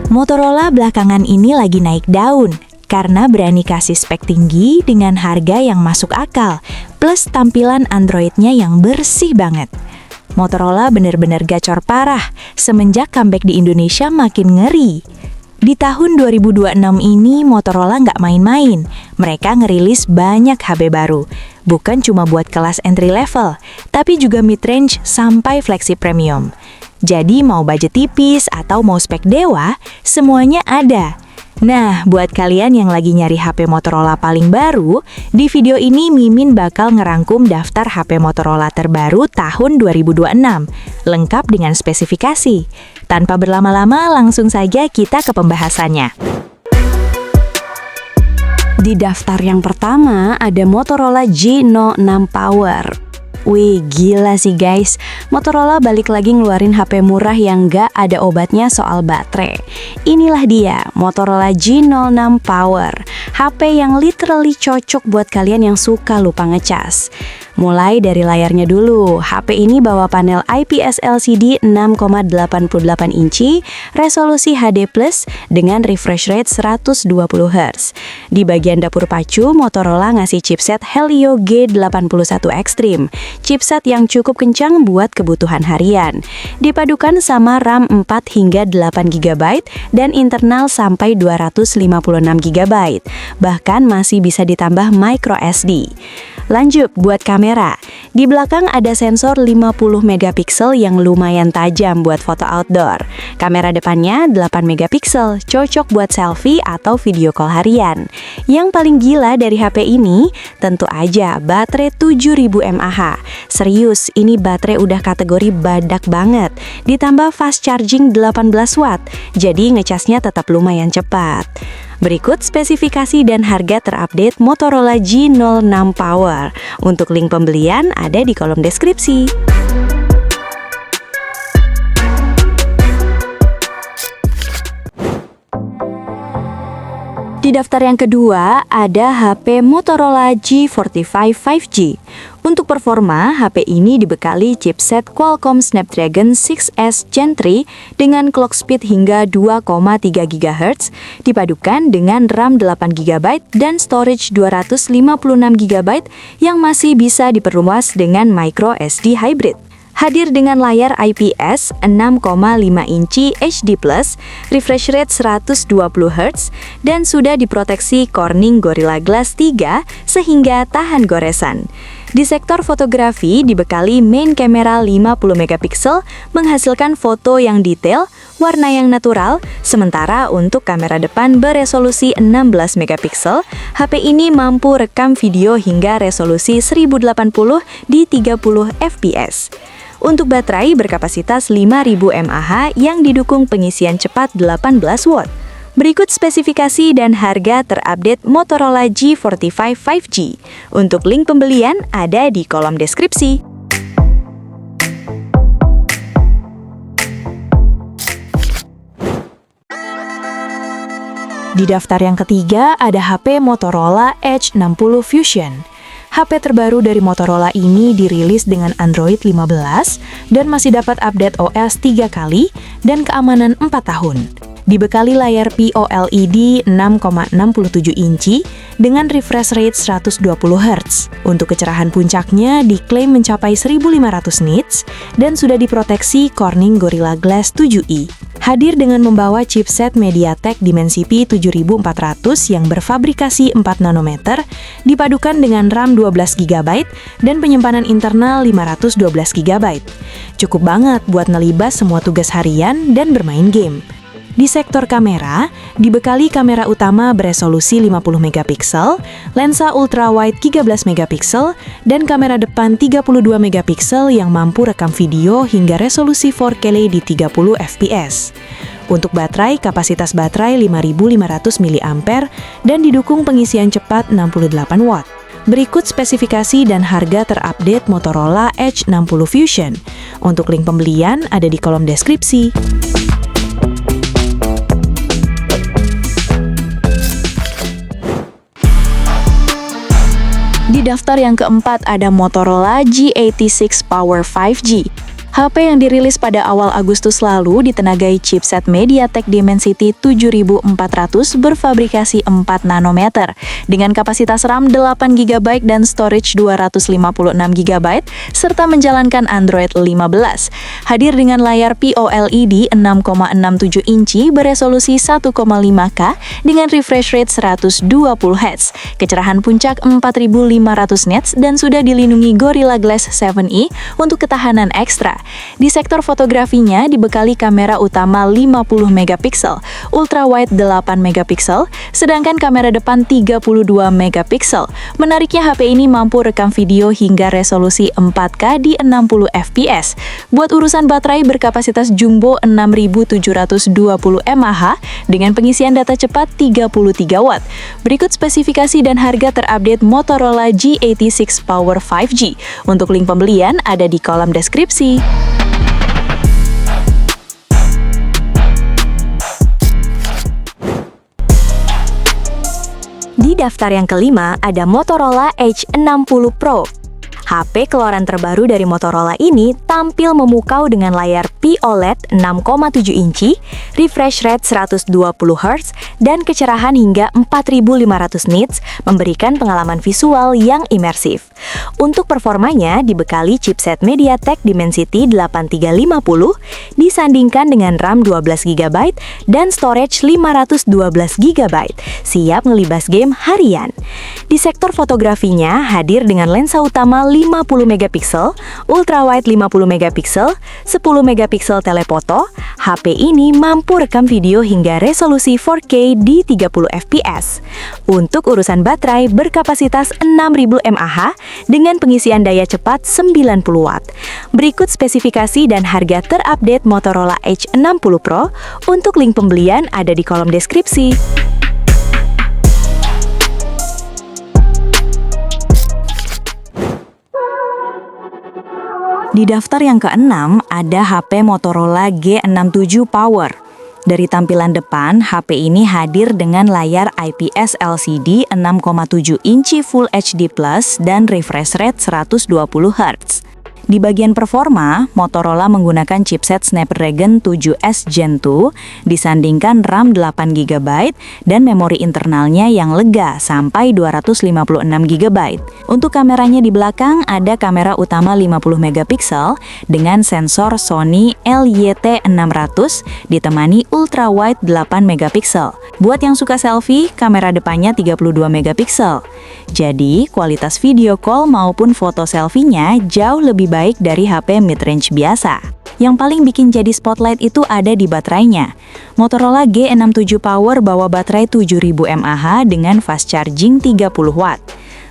Motorola belakangan ini lagi naik daun karena berani kasih spek tinggi dengan harga yang masuk akal, plus tampilan Android-nya yang bersih banget. Motorola bener-bener gacor parah semenjak comeback di Indonesia makin ngeri. Di tahun 2026 ini Motorola nggak main-main. Mereka ngerilis banyak HP baru. Bukan cuma buat kelas entry level, tapi juga mid-range sampai flagship premium. Jadi mau budget tipis atau mau spek dewa, semuanya ada. Nah, buat kalian yang lagi nyari HP Motorola paling baru, di video ini Mimin bakal ngerangkum daftar HP Motorola terbaru tahun 2026, lengkap dengan spesifikasi. Tanpa berlama-lama, langsung saja kita ke pembahasannya. Di daftar yang pertama ada Motorola G06 Power. Wih, gila sih guys, Motorola balik lagi ngeluarin HP murah yang nggak ada obatnya soal baterai. Inilah dia, Motorola G06 Power, HP yang literally cocok buat kalian yang suka lupa ngecas. Mulai dari layarnya dulu, HP ini bawa panel IPS LCD 6,88 inci, resolusi HD+, dengan refresh rate 120 Hz. Di bagian dapur pacu, Motorola ngasih chipset Helio G81 Extreme, chipset yang cukup kencang buat kebutuhan harian. Dipadukan sama RAM 4 hingga 8 GB dan internal sampai 256 GB. Bahkan masih bisa ditambah micro SD. Lanjut buat kamera. Di belakang ada sensor 50 megapiksel yang lumayan tajam buat foto outdoor. Kamera depannya 8 megapiksel, cocok buat selfie atau video call harian. Yang paling gila dari HP ini, tentu aja baterai 7000 mAh. Serius, ini baterai udah kategori badak banget. Ditambah fast charging 18 watt, jadi ngecasnya tetap lumayan cepat. Berikut spesifikasi dan harga terupdate Motorola G06 Power. Untuk link pembelian ada di kolom deskripsi. Di daftar yang kedua ada HP Motorola G45 5G. Untuk performa, HP ini dibekali chipset Qualcomm Snapdragon 6S Gen 3 dengan clock speed hingga 2,3 GHz, dipadukan dengan RAM 8 GB dan storage 256 GB yang masih bisa diperluas dengan micro SD hybrid. Hadir dengan layar IPS 6,5 inci HD+, refresh rate 120 Hz, dan sudah diproteksi Corning Gorilla Glass 3 sehingga tahan goresan. Di sektor fotografi dibekali main kamera 50 megapiksel menghasilkan foto yang detail, warna yang natural, sementara untuk kamera depan beresolusi 16 megapiksel, HP ini mampu rekam video hingga resolusi 1080 di 30 fps. Untuk baterai berkapasitas 5000 mAh yang didukung pengisian cepat 18 watt. Berikut spesifikasi dan harga terupdate Motorola G45 5G. Untuk link pembelian ada di kolom deskripsi. Di daftar yang ketiga ada HP Motorola Edge 60 Fusion. HP terbaru dari Motorola ini dirilis dengan Android 15 dan masih dapat update OS 3 kali dan keamanan 4 tahun. Dibekali layar POLED 6,67 inci dengan refresh rate 120 Hz. Untuk kecerahan puncaknya diklaim mencapai 1500 nits dan sudah diproteksi Corning Gorilla Glass 7i. Hadir dengan membawa chipset MediaTek Dimensity 7400 yang berfabrikasi 4 nanometer, dipadukan dengan RAM 12 GB dan penyimpanan internal 512 GB. Cukup banget buat ngelibas semua tugas harian dan bermain game. Di sektor kamera, dibekali kamera utama beresolusi 50 megapiksel, lensa ultrawide 13 megapiksel, dan kamera depan 32 megapiksel yang mampu rekam video hingga resolusi 4K di 30 fps. Untuk baterai, kapasitas baterai 5500 mAh dan didukung pengisian cepat 68 watt. Berikut spesifikasi dan harga terupdate Motorola Edge 60 Fusion. Untuk link pembelian ada di kolom deskripsi. Di daftar yang keempat ada Motorola G86 Power 5G. HP yang dirilis pada awal Agustus lalu ditenagai chipset MediaTek Dimensity 7400 berfabrikasi 4 nanometer dengan kapasitas RAM 8 GB dan storage 256 GB serta menjalankan Android 15. Hadir dengan layar POLED 6,67 inci beresolusi 1,5K dengan refresh rate 120 Hz, kecerahan puncak 4500 nits dan sudah dilindungi Gorilla Glass 7e untuk ketahanan ekstra. Di sektor fotografinya dibekali kamera utama 50 megapiksel, ultrawide 8 megapiksel, sedangkan kamera depan 32 megapiksel. Menariknya HP ini mampu rekam video hingga resolusi 4K di 60 fps. Buat urusan baterai berkapasitas jumbo 6720 mAh dengan pengisian data cepat 33 watt. Berikut spesifikasi dan harga terupdate Motorola G86 Power 5G. Untuk link pembelian ada di kolom deskripsi. Di daftar yang kelima ada Motorola Edge 60 Pro. HP keluaran terbaru dari Motorola ini tampil memukau dengan layar POLED 6,7 inci, refresh rate 120 Hz, dan kecerahan hingga 4500 nits, memberikan pengalaman visual yang imersif. Untuk performanya dibekali chipset MediaTek Dimensity 8350, disandingkan dengan RAM 12 GB dan storage 512 GB, siap ngelibas game harian. Di sektor fotografinya hadir dengan lensa utama 50 megapiksel, ultrawide 50 megapiksel, 10 megapiksel telefoto. HP ini mampu rekam video hingga resolusi 4K di 30 fps. Untuk urusan baterai berkapasitas 6000 mAh dengan pengisian daya cepat 90 watt. Berikut spesifikasi dan harga terupdate Motorola Edge 60 Pro. Untuk link pembelian ada di kolom deskripsi. Di daftar yang keenam ada HP Motorola G67 Power. Dari tampilan depan, HP ini hadir dengan layar IPS LCD 6,7 inci Full HD Plus dan refresh rate 120 Hz. Di bagian performa, Motorola menggunakan chipset Snapdragon 7S Gen 2 disandingkan RAM 8 GB dan memori internalnya yang lega sampai 256 GB. Untuk kameranya di belakang ada kamera utama 50 megapiksel dengan sensor Sony LYT600 ditemani ultrawide 8 megapiksel. Buat yang suka selfie, kamera depannya 32 megapiksel. Jadi, kualitas video call maupun foto selfie-nya jauh lebih baik dari HP mid-range biasa. Yang paling bikin jadi spotlight itu ada di baterainya. Motorola G67 Power bawa baterai 7000 mAh dengan fast charging 30 watt.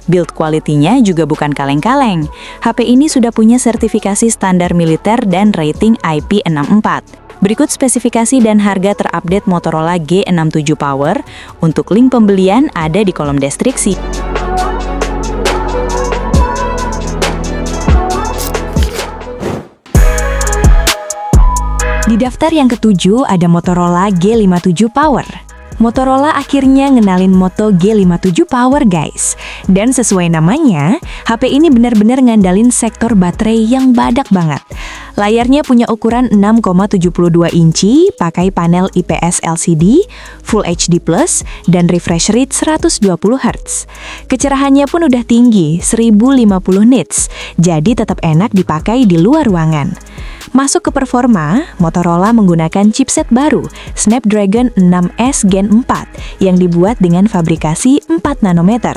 Build quality-nya juga bukan kaleng-kaleng. HP ini sudah punya sertifikasi standar militer dan rating IP64. Berikut spesifikasi dan harga terupdate Motorola G67 Power. Untuk link pembelian ada di kolom deskripsi. Di daftar yang ketujuh ada Motorola G57 Power. Motorola akhirnya ngenalin Moto G57 Power guys. Dan sesuai namanya, HP ini benar-benar ngandalin sektor baterai yang badak banget. Layarnya punya ukuran 6,72 inci, pakai panel IPS LCD, Full HD+, dan refresh rate 120 Hz. Kecerahannya pun udah tinggi, 1050 nits, jadi tetap enak dipakai di luar ruangan. Masuk ke performa, Motorola menggunakan chipset baru, Snapdragon 6S Gen 4, yang dibuat dengan fabrikasi 4 nanometer.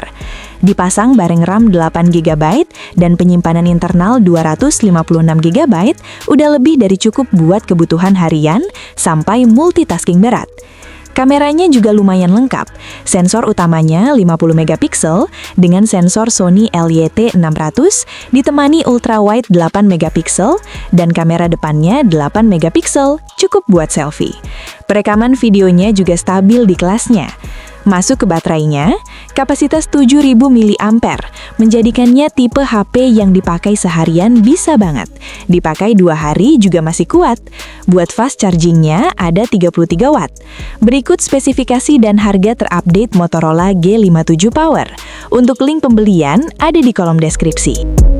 Dipasang bareng RAM 8 GB dan penyimpanan internal 256 GB, udah lebih dari cukup buat kebutuhan harian sampai multitasking berat. Kameranya juga lumayan lengkap. Sensor utamanya 50 megapiksel dengan sensor Sony LYT600 ditemani ultrawide 8 megapiksel dan kamera depannya 8 megapiksel, cukup buat selfie. Perekaman videonya juga stabil di kelasnya. Masuk ke baterainya, kapasitas 7000 mAh, menjadikannya tipe HP yang dipakai seharian bisa banget. Dipakai 2 hari juga masih kuat. Buat fast chargingnya ada 33 watt. Berikut spesifikasi dan harga terupdate Motorola G57 Power. Untuk link pembelian ada di kolom deskripsi.